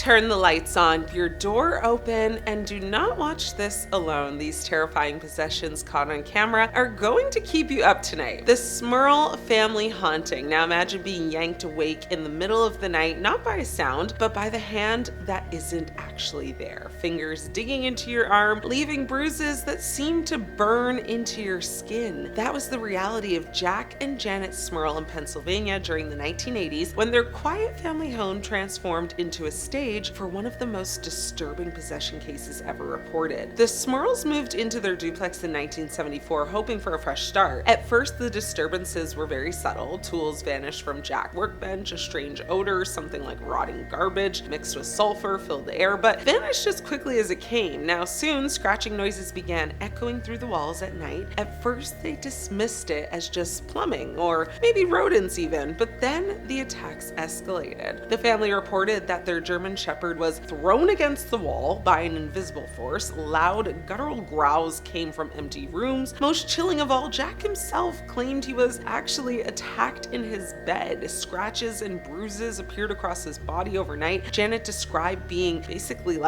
Turn the lights on, your door open, and do not watch this alone. These terrifying possessions caught on camera are going to keep you up tonight. The Smurl family haunting. Now imagine being yanked awake in the middle of the night, not by a sound, but by the hand that isn't actually there. Fingers digging into your arm, leaving bruises that seem to burn into your skin. That was the reality of Jack and Janet Smurl in Pennsylvania during the 1980s, when their quiet family home transformed into a stage for one of the most disturbing possession cases ever reported. The Smurls moved into their duplex in 1974, hoping for a fresh start. At first, the disturbances were very subtle. Tools vanished from Jack's workbench, a strange odor, something like rotting garbage mixed with sulfur filled the air, but vanished as quickly as it came. Now soon, scratching noises began echoing through the walls at night. At first, they dismissed it as just plumbing, or maybe rodents even, but then the attacks escalated. The family reported that their German Shepherd was thrown against the wall by an invisible force. Loud guttural growls came from empty rooms. Most chilling of all, Jack himself claimed he was actually attacked in his bed. Scratches and bruises appeared across his body overnight. Janet described being basically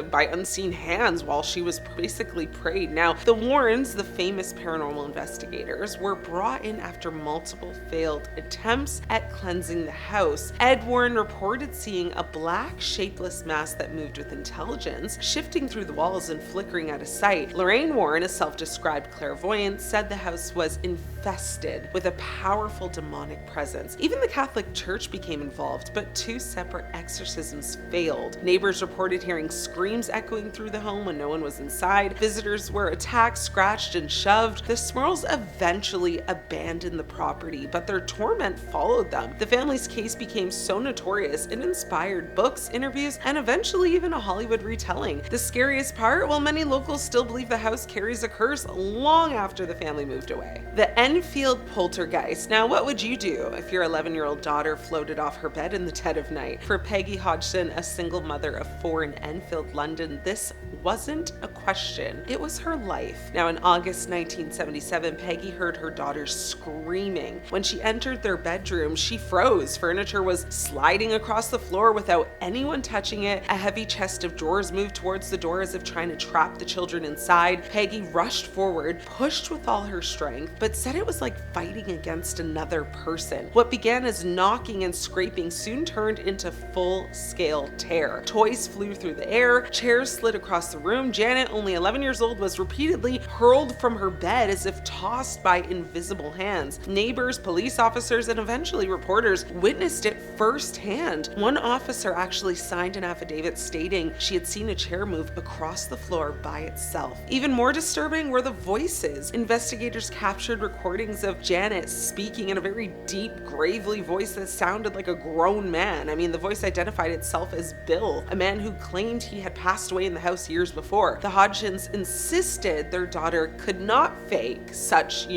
by unseen hands while she was basically prayed. Now, the Warrens, the famous paranormal investigators, were brought in after multiple failed attempts at cleansing the house. Ed Warren reported seeing a black, shapeless mass that moved with intelligence, shifting through the walls and flickering out of sight. Lorraine Warren, a self-described clairvoyant, said the house was infested with a powerful demonic presence. Even the Catholic Church became involved, but 2 separate exorcisms failed. Neighbors reported hearing screams echoing through the home when no one was inside. Visitors were attacked, scratched, and shoved. The Smurls eventually abandoned the property, but their torment followed them. The family's case became so notorious, it inspired books, interviews, and eventually even a Hollywood retelling. The scariest part? Well, many locals still believe the house carries a curse long after the family moved away. The Enfield Poltergeist. Now, what would you do if your 11-year-old daughter floated off her bed in the dead of night? For Peggy Hodgson, a single mother of 4 in Enfield, London, this wasn't a question. It was her life. Now, in August 1977, Peggy heard her daughter screaming. When she entered their bedroom, she froze. Furniture was sliding across the floor without anyone touching it. A heavy chest of drawers moved towards the door as if trying to trap the children inside. Peggy rushed forward, pushed with all her strength, but said it was like fighting against another person. What began as knocking and scraping soon turned into full-scale terror. Toys flew through the air, chairs slid across the room. Janet, only 11 years old, was repeatedly hurled from her bed as if tossed by invisible hands. Neighbors, police officers, and eventually reporters witnessed it firsthand. One officer actually signed an affidavit stating she had seen a chair move across the floor by itself. Even more disturbing were the voices. Investigators captured recordings of Janet speaking in a very deep, gravely voice that sounded like a grown man. I mean, the voice identified itself as Bill, a man who claimed he had passed away in the house years before. The Hodgsons insisted their daughter could not fake such,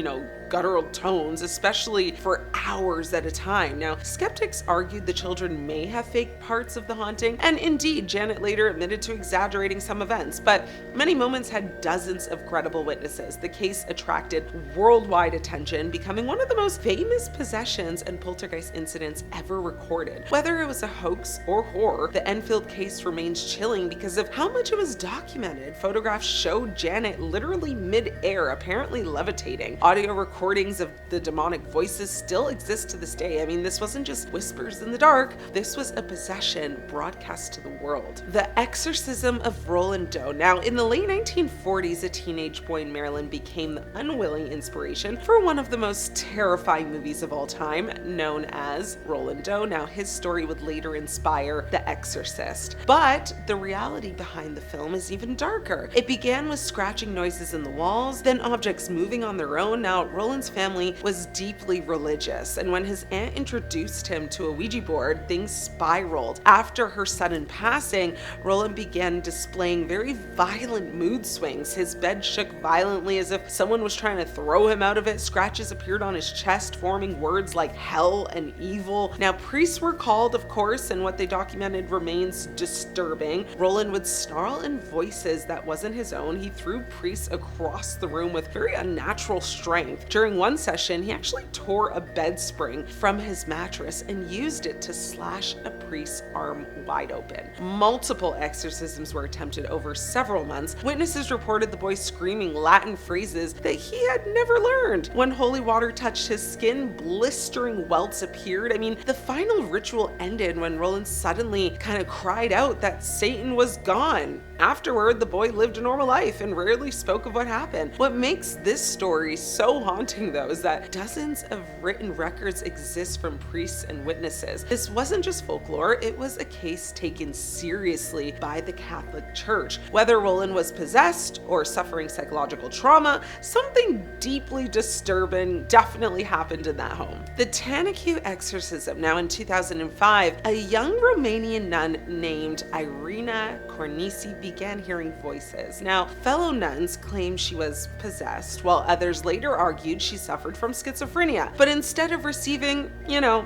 guttural tones, especially for hours at a time. Now, skeptics argued the children may have faked parts of the haunting, and indeed, Janet later admitted to exaggerating some events, but many moments had dozens of credible witnesses. The case attracted worldwide attention, becoming one of the most famous possessions and poltergeist incidents ever recorded. Whether it was a hoax or horror, the Enfield case remains chilling because of how much it was documented. Photographs showed Janet literally mid-air, apparently levitating. Audio recordings of the demonic voices still exist to this day. I mean, this wasn't just whispers in the dark. This was a possession broadcast to the world. The Exorcism of Roland Doe. Now, in the late 1940s, a teenage boy in Maryland became the unwilling inspiration for one of the most terrifying movies of all time, known as Roland Doe. Now, his story would later inspire The Exorcist. But the reality behind the film is even darker. It began with scratching noises in the walls, then objects moving on their own. Now, Roland's family was deeply religious, and when his aunt introduced him to a Ouija board, things spiraled. After her sudden passing, Roland began displaying very violent mood swings. His bed shook violently as if someone was trying to throw him out of it. Scratches appeared on his chest, forming words like hell and evil. Now, priests were called, of course, and what they documented remains disturbing. Roland would snarl in voices that wasn't his own. He threw priests across the room with very unnatural strength. During one session, he actually tore a bed spring from his mattress and used it to slash a priest's arm wide open. Multiple exorcisms were attempted over several months. Witnesses reported the boy screaming Latin phrases that he had never learned. When holy water touched his skin, blistering welts appeared. I mean, the final ritual ended when Roland suddenly kind of cried out that Satan was gone. Afterward, the boy lived a normal life and rarely spoke of what happened. What makes this story so haunting, though, is that dozens of written records exist from priests and witnesses. This wasn't just folklore, it was a case taken seriously by the Catholic Church. Whether Roland was possessed or suffering psychological trauma, something deeply disturbing definitely happened in that home. The Tanacu Exorcism. Now in 2005, a young Romanian nun named Irina Cornisi began hearing voices. Now, fellow nuns claimed she was possessed, while others later argued she suffered from schizophrenia. But instead of receiving,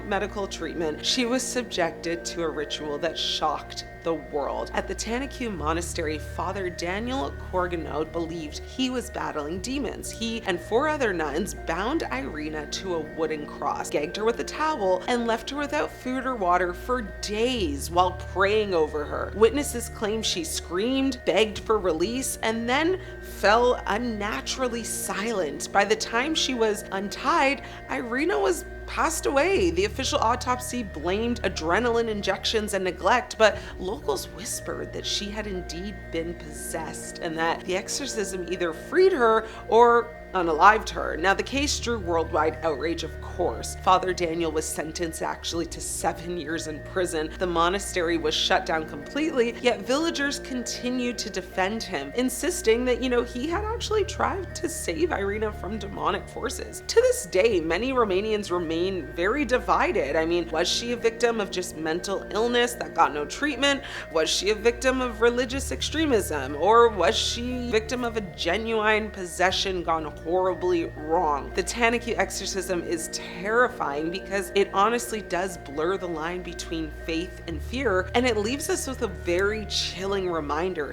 medical treatment, she was subjected to a ritual that shocked the world. At the Tanacu Monastery, Father Daniel Corganot believed he was battling demons. He and 4 other nuns bound Irina to a wooden cross, gagged her with a towel, and left her without food or water for days while praying over her. Witnesses claim she screamed, begged for release, and then fell unnaturally silent. By the time she was untied, Irina was passed away. The official autopsy blamed adrenaline injections and neglect, but locals whispered that she had indeed been possessed and that the exorcism either freed her or unalived her. Now, the case drew worldwide outrage, of course. Father Daniel was sentenced actually to 7 years in prison. The monastery was shut down completely, yet villagers continued to defend him, insisting that, he had actually tried to save Irina from demonic forces. To this day, many Romanians remain very divided. I mean, was she a victim of just mental illness that got no treatment? Was she a victim of religious extremism? Or was she a victim of a genuine possession gone horribly wrong? The Tanacu exorcism is terrifying because it honestly does blur the line between faith and fear, and it leaves us with a very chilling reminder.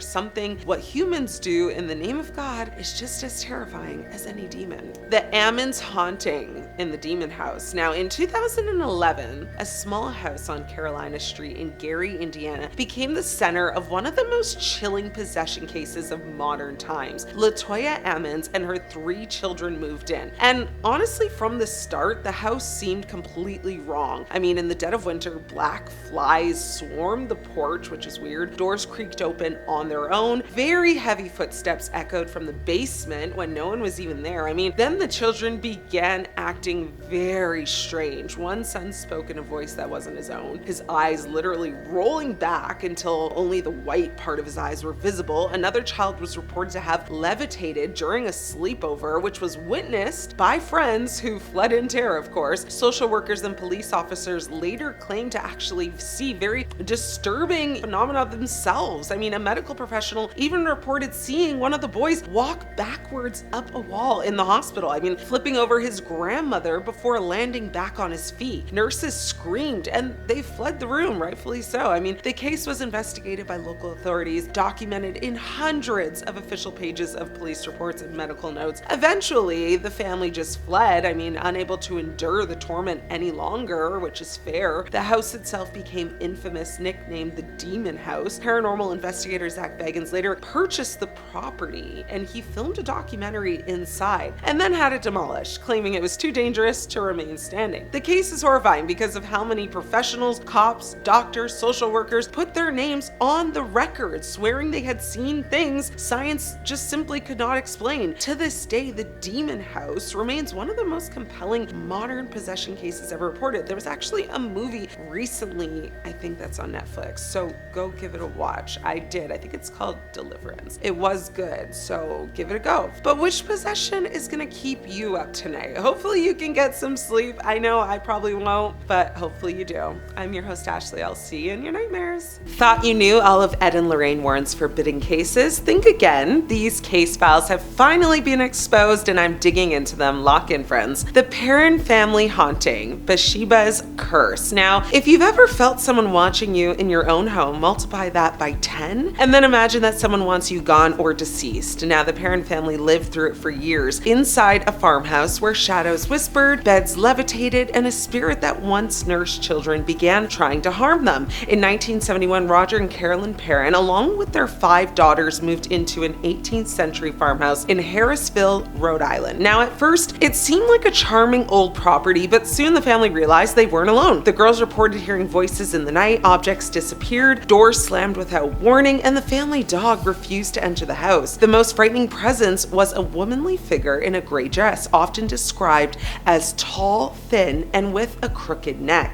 What humans do in the name of God is just as terrifying as any demon. The Ammons haunting in the demon house. Now, in 2011, a small house on Carolina Street in Gary, Indiana, became the center of one of the most chilling possession cases of modern times. LaToya Ammons and her 3 children moved in. And honestly, from the start, the house seemed completely wrong. I mean, in the dead of winter, black flies swarmed the porch, which is weird. Doors creaked open on their own. Very heavy footsteps echoed from the basement when no one was even there. I mean, then the children began acting very strange. One son spoke in a voice that wasn't his own, his eyes literally rolling back until only the white part of his eyes were visible. Another child was reported to have levitated during a sleepover, which was witnessed by friends who fled in terror, of course. Social workers and police officers later claimed to actually see very disturbing phenomena themselves. I mean, a medical professional even reported seeing one of the boys walk backwards up a wall in the hospital. I mean, flipping over his grandmother before landing back on his feet. Nurses screamed and they fled the room, rightfully so. I mean, the case was investigated by local authorities, documented in hundreds of official pages of police reports and medical notes. Eventually, the family just fled, unable to endure the torment any longer, which is fair. The house itself became infamous, nicknamed the Demon House. Paranormal investigator Zach Bagans later purchased the property and he filmed a documentary inside and then had it demolished, claiming it was too dangerous to remain standing. The case is horrifying because of how many professionals, cops, doctors, social workers put their names on the record, swearing they had seen things science just simply could not explain. To this day, the Demon House remains one of the most compelling modern possession cases ever reported. There was actually a movie recently, I think that's on Netflix, so go give it a watch. I did. I think it's called Deliverance. It was good, so give it a go. But which possession is gonna keep you up tonight? Hopefully you can get some sleep. I know I probably won't, but hopefully you do. I'm your host, Ashley. I'll see you in your nightmares. Thought you knew all of Ed and Lorraine Warren's forbidden cases? Think again. These case files have finally been exposed exposed and I'm digging into them. Lock in, friends. The Perrin family haunting, Bathsheba's curse. Now, if you've ever felt someone watching you in your own home, multiply that by 10, and then imagine that someone wants you gone or deceased. Now, the Perrin family lived through it for years inside a farmhouse where shadows whispered, beds levitated, and a spirit that once nursed children began trying to harm them. In 1971, Roger and Carolyn Perrin, along with their 5 daughters, moved into an 18th century farmhouse in Harrisville, Rhode Island. Now, at first, it seemed like a charming old property, but soon the family realized they weren't alone. The girls reported hearing voices in the night, objects disappeared, doors slammed without warning, and the family dog refused to enter the house. The most frightening presence was a womanly figure in a gray dress, often described as tall, thin, and with a crooked neck.